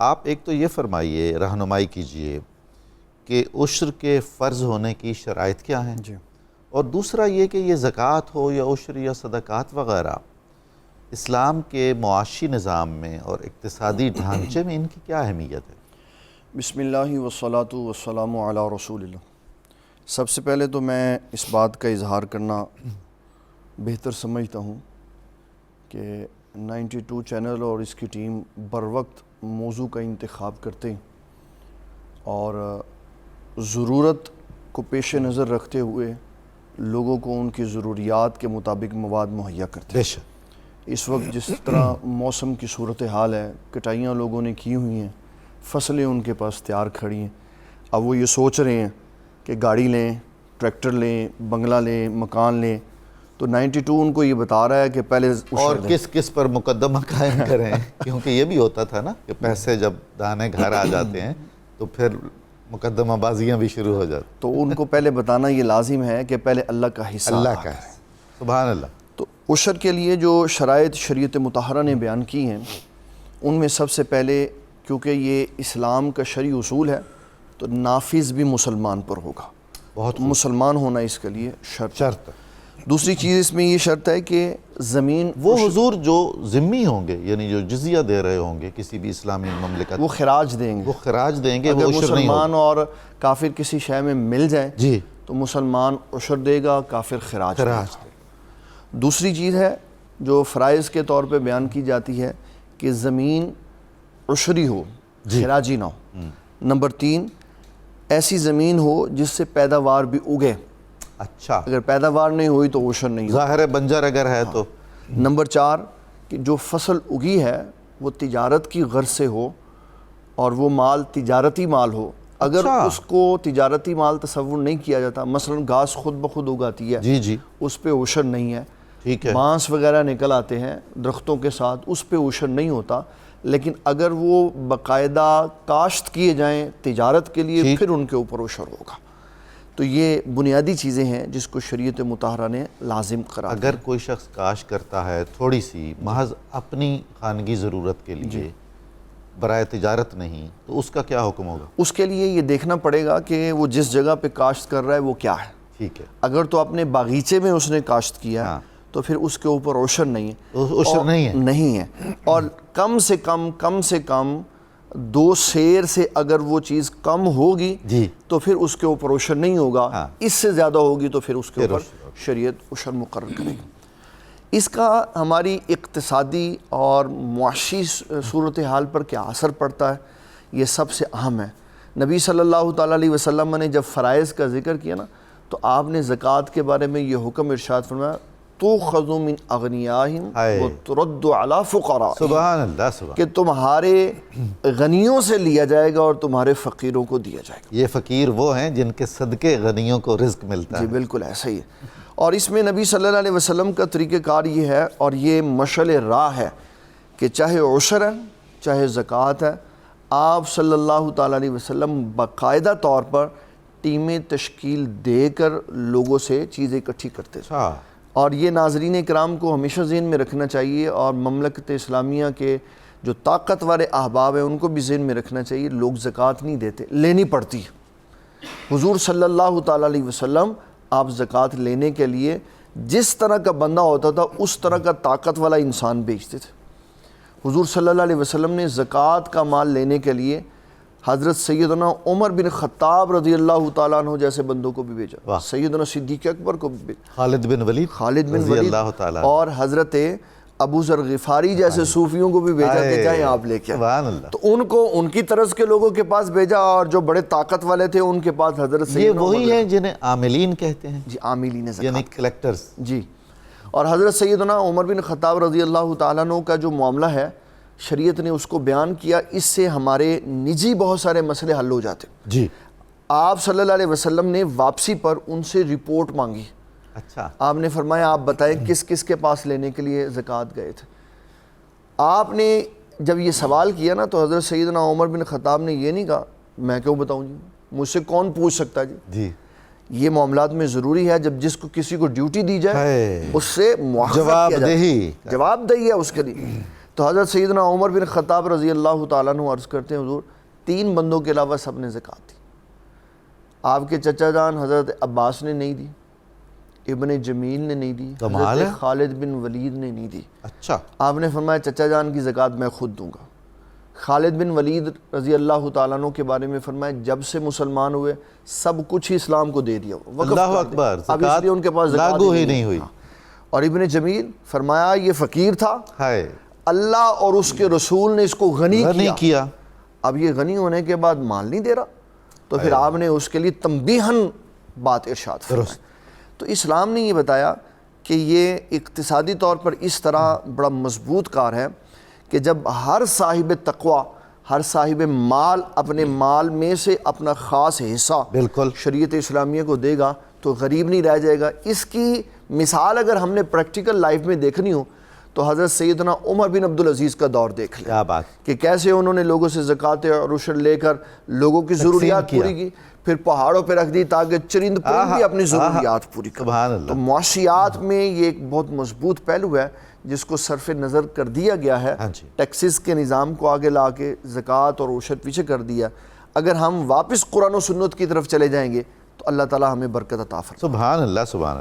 آپ ایک تو یہ فرمائیے، رہنمائی کیجئے کہ عشر کے فرض ہونے کی شرائط کیا ہیں، جی اور دوسرا یہ کہ یہ زکوٰۃ ہو یا عشر یا صدقات وغیرہ اسلام کے معاشی نظام میں اور اقتصادی ڈھانچے میں ان کی کیا اہمیت ہے؟ بسم اللہ والصلاۃ والسلام علی رسول اللہ۔ سب سے پہلے تو میں اس بات کا اظہار کرنا بہتر سمجھتا ہوں کہ 92 چینل اور اس کی ٹیم بر وقت موضوع کا انتخاب کرتے ہیں اور ضرورت کو پیش نظر رکھتے ہوئے لوگوں کو ان کی ضروریات کے مطابق مواد مہیا کرتے ہیں۔ اس وقت جس طرح موسم کی صورتحال ہے، کٹائیاں لوگوں نے کی ہوئی ہیں، فصلیں ان کے پاس تیار کھڑی ہیں، اب وہ یہ سوچ رہے ہیں کہ گاڑی لیں، ٹریکٹر لیں، بنگلہ لیں، مکان لیں، تو 92 ان کو یہ بتا رہا ہے کہ پہلے اور کس کس پر مقدمہ قائم کریں، کیونکہ یہ بھی ہوتا تھا نا کہ پیسے جب دانے گھر آ جاتے ہیں تو پھر مقدمہ بازیاں بھی شروع ہو جاتی، تو ان کو پہلے بتانا یہ لازم ہے کہ پہلے اللہ کا حصہ اللہ کا ہے۔ سبحان اللہ۔ تو عشر کے لیے جو شرائط شریعت مطہرہ نے بیان کی ہیں ان میں سب سے پہلے، کیونکہ یہ اسلام کا شرعی اصول ہے تو نافذ بھی مسلمان پر ہوگا، بہت مسلمان ہونا اس کے لیے شرط۔ دوسری چیز اس میں یہ شرط ہے کہ زمین وہ حضور جو ذمہ ہوں گے، یعنی جو جزیہ دے رہے ہوں گے کسی بھی اسلامی مملکت، وہ خراج دیں گے، وہ خراج دیں گے، وہ اگر عشر نہیں مسلمان ہوگا۔ اور کافر کسی شے میں مل جائیں جی، تو مسلمان عشر دے گا، کافر خراج دے گا۔ خراج۔ دوسری چیز ہے جو فرائض کے طور پہ بیان کی جاتی ہے کہ زمین عشری ہو، خراجی نہ ہو۔ نمبر 3، ایسی زمین ہو جس سے پیداوار بھی اگے، اچھا، اگر پیداوار نہیں ہوئی تو عشر نہیں ہو۔ ظاہر ہے بنجر اگر ہے تو۔ نمبر 4 کہ جو فصل اگی ہے وہ تجارت کی غرض سے ہو اور وہ مال تجارتی مال ہو۔ اگر اس کو تجارتی مال تصور نہیں کیا جاتا، مثلا گھاس خود بخود اگاتی ہے، جی جی، اس پہ عشر نہیں ہے۔ ٹھیک ہے، بانس وغیرہ نکل آتے ہیں درختوں کے ساتھ، اس پہ عشر نہیں ہوتا، لیکن اگر وہ باقاعدہ کاشت کیے جائیں تجارت کے لیے پھر ان کے اوپر عشر ہوگا۔ تو یہ بنیادی چیزیں ہیں جس کو شریعت مطہرہ نے لازم قرار دیا۔ اگر کوئی شخص کاشت کرتا ہے تھوڑی سی، محض اپنی خانگی ضرورت کے لیے، برائے تجارت نہیں، تو اس کا کیا حکم ہوگا؟ اس کے لیے یہ دیکھنا پڑے گا کہ وہ جس جگہ پہ کاشت کر رہا ہے وہ کیا ہے۔ ٹھیک ہے، اگر تو اپنے باغیچے میں اس نے کاشت کیا ہے تو پھر اس کے اوپر عشر نہیں ہے، عشر نہیں ہے، اور کم سے کم 2 سیر سے اگر وہ چیز کم ہوگی تو پھر اس کے اوپر عشر نہیں ہوگا، اس سے زیادہ ہوگی تو پھر اس کے اوپر شریعت عشر مقرر کرے گی۔ اس کا ہماری اقتصادی اور معاشی صورتحال پر کیا اثر پڑتا ہے، یہ سب سے اہم ہے۔ نبی صلی اللہ تعالیٰ علیہ وسلم نے جب فرائض کا ذکر کیا نا تو آپ نے زکوٰۃ کے بارے میں یہ حکم ارشاد فرمایا، تُؤْخَذُ مِنْ أَغْنِيَائِهِمْ وَتُرَدُّ عَلَىٰ فُقَرَائِهِمْ، سبحان اللہ، سبحان، کہ تمہارے غنیوں سے لیا جائے گا اور تمہارے فقیروں کو دیا جائے گا۔ یہ فقیر وہ ہیں جن کے صدقے غنیوں کو رزق ملتا ہے۔ جی بالکل ایسا ہی ہے، اور اس میں نبی صلی اللہ علیہ وسلم کا طریقہ کار یہ ہے اور یہ مشعل راہ ہے کہ چاہے عشر ہے چاہے زکوٰۃ ہے، آپ صلی اللہ تعالیٰ علیہ وسلم باقاعدہ طور پر ٹیمیں تشکیل دے کر لوگوں سے چیزیں اکٹھی کرتے تھے۔ اور یہ ناظرین کرام کو ہمیشہ ذہن میں رکھنا چاہیے، اور مملکت اسلامیہ کے جو طاقتور احباب ہیں ان کو بھی ذہن میں رکھنا چاہیے، لوگ زکوٰۃ نہیں دیتے، لینی پڑتی ہے۔ حضور صلی اللہ تعالیٰ علیہ وسلم آپ زکوٰۃ لینے کے لیے جس طرح کا بندہ ہوتا تھا اس طرح کا طاقت والا انسان بھیجتے تھے۔ حضور صلی اللہ علیہ وسلم نے زکوٰۃ کا مال لینے کے لیے حضرت سیدنا عمر بن خطاب رضی اللہ تعالیٰ عنہ جیسے بندوں کو بھی بھیجا، سیدنا صدیق اکبر کو بھی بھیجا، خالد بن ولید اور حضرت ابو ذر غفاری جیسے صوفیوں کو بھی بھیجا کہ جائیں آپ لے کے۔ تو ان کو ان کی طرز کے لوگوں کے پاس بھیجا، اور جو بڑے طاقت والے تھے ان کے پاس حضرت یہ سیدنا وہی ہیں جنہیں عاملین کہتے ہیں، جی عاملین زکوٰۃ، یعنی کلیکٹرز۔ جی، اور حضرت سیدنا عمر بن خطاب رضی اللہ تعالیٰ عنہ کا جو معاملہ ہے شریعت نے اس کو بیان کیا، اس سے ہمارے نجی بہت سارے مسئلے حل ہو جاتے۔ جی، آپ صلی اللہ علیہ وسلم نے واپسی پر ان سے رپورٹ مانگی۔ اچھا، آپ نے فرمایا آپ بتائیں کس کس کے پاس لینے کے لیے زکوٰۃ گئے تھے۔ آپ نے جب یہ سوال کیا نا تو حضرت سیدنا عمر بن خطاب نے یہ نہیں کہا میں کیوں بتاؤں جی، مجھ سے کون پوچھ سکتا ہے جی۔ یہ معاملات میں ضروری ہے جب جس کو کسی کو ڈیوٹی دی جائے اس سے جواب دہی ہے اس کے لیے۔ تو تو حضرت سیدنا عمر بن خطاب رضی اللہ تعالیٰ عنہ عرض کرتے ہیں حضور 3 بندوں کے علاوہ سب نے زکوٰۃ دی. آپ کے چچا جان حضرت عباس نے نہیں دی, ابن جمیل نے نہیں دی, حضرت خالد بن ولید نے نہیں دی. اچھا. آپ نے فرمایا چچا جان کی زکوٰۃ میں خود دوں گا. خالد بن ولید رضی اللہ تعالیٰ عنہ کے بارے میں فرمایا جب سے مسلمان ہوئے سب کچھ ہی اسلام کو دے دیا, وقف اللہ کر دیا. اکبر, اب اس لیے ان کے پاس زکوٰۃ لاگو ہی نہیں ہوئی. اور ابن جمیل فرمایا یہ فقیر تھا, ہائے اللہ اور اس کے رسول نے اس کو غنی کیا. اب یہ غنی ہونے کے بعد مال نہیں دے رہا, تو پھر آپ نے اس کے لیے تنبیہاً بات ارشاد فرمائی. تو اسلام نے یہ بتایا کہ یہ اقتصادی طور پر اس طرح بڑا مضبوط کار ہے کہ جب ہر صاحب تقوی, ہر صاحب مال اپنے مال میں سے اپنا خاص حصہ بالکل شریعت اسلامیہ کو دے گا تو غریب نہیں رہ جائے گا. اس کی مثال اگر ہم نے پریکٹیکل لائف میں دیکھنی ہو تو حضرت سیدنا عمر بن عبدالعزیز کا دور دیکھ لیں. کیا بات, کہ کیسے انہوں نے لوگوں سے زکوٰۃ اور عشر لے کر لوگوں کی ضروریات پوری کی, پھر پہاڑوں پہ رکھ دی تاکہ چرند پرند بھی اپنی ضروریات پوری کریں. سبحان اللہ. تو معاشیات میں یہ ایک بہت مضبوط پہلو ہے جس کو صرف نظر کر دیا گیا ہے. ٹیکسز کے نظام کو آگے لا کے زکوٰۃ اور عشر پیچھے کر دیا. اگر ہم واپس قرآن و سنت کی طرف چلے جائیں گے تو اللہ تعالیٰ ہمیں برکت عطا فرمائے. سبحان اللہ, سبحان اللہ.